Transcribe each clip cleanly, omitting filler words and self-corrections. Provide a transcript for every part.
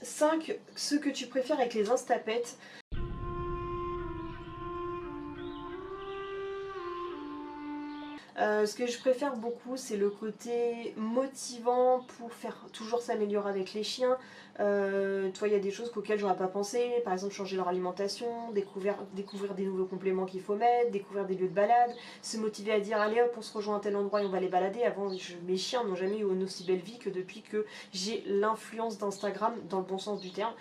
5. Ce que tu préfères avec les instapets. Ce que je préfère beaucoup, c'est le côté motivant pour faire toujours s'améliorer avec les chiens. Toi, il y a des choses auxquelles j'aurais pas pensé, par exemple changer leur alimentation, découvrir des nouveaux compléments qu'il faut mettre, découvrir des lieux de balade, se motiver à dire allez hop, on se rejoint à tel endroit et on va les balader. Avant, mes chiens n'ont jamais eu une aussi belle vie que depuis que j'ai l'influence d'Instagram, dans le bon sens du terme,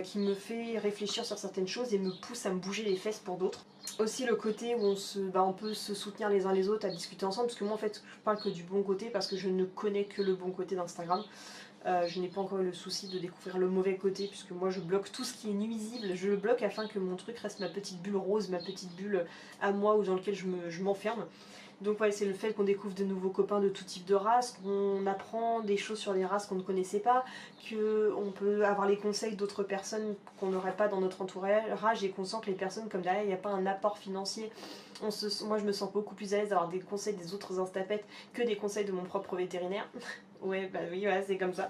qui me fait réfléchir sur certaines choses et me pousse à me bouger les fesses pour d'autres. Aussi le côté où on peut se soutenir les uns les autres, à discuter ensemble, parce que moi en fait je parle que du bon côté parce que je ne connais que le bon côté d'Instagram. Je n'ai pas encore eu le souci de découvrir le mauvais côté, puisque moi je bloque tout ce qui est nuisible, je le bloque afin que mon truc reste ma petite bulle rose, ma petite bulle à moi ou dans laquelle je m'enferme. Donc ouais, c'est le fait qu'on découvre de nouveaux copains de tout type de races, qu'on apprend des choses sur les races qu'on ne connaissait pas, qu'on peut avoir les conseils d'autres personnes qu'on n'aurait pas dans notre entourage et qu'on sent que les personnes, comme derrière il n'y a pas un apport financier, moi je me sens beaucoup plus à l'aise d'avoir des conseils des autres instapettes que des conseils de mon propre vétérinaire. Ouais, bah oui, ouais, c'est comme ça.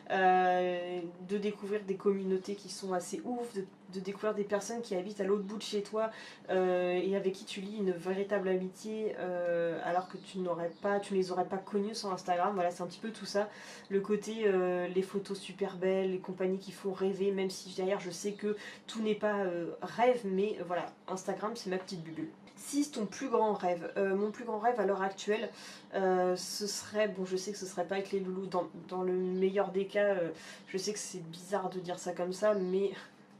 De découvrir des communautés qui sont assez ouf, de découvrir des personnes qui habitent à l'autre bout de chez toi et avec qui tu lis une véritable amitié alors que tu ne les aurais pas connues sur Instagram. Voilà, c'est un petit peu tout ça. Le côté, les photos super belles, les compagnies qui font rêver, même si derrière je sais que tout n'est pas rêve, mais voilà, Instagram c'est ma petite bulle. 6. Ton plus grand rêve. Mon plus grand rêve à l'heure actuelle, ce serait, bon je sais que ce serait pas avec les loulous, dans le meilleur des cas, je sais que c'est bizarre de dire ça comme ça, mais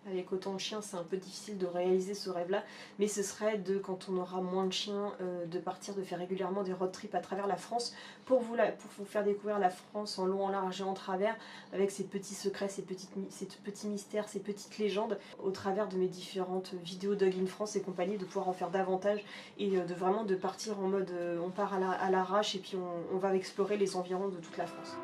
avec autant de chiens c'est un peu difficile de réaliser ce rêve là, mais ce serait de, quand on aura moins de chiens, de partir, de faire régulièrement des road trips à travers la France pour vous faire découvrir la France en long, en large et en travers, avec ses petits secrets, ses petits mystères, ses petites légendes, au travers de mes différentes vidéos Dog in France et compagnie, de pouvoir en faire davantage et de vraiment de partir en mode on part à l'arrache et puis on va explorer les environs de toute la France.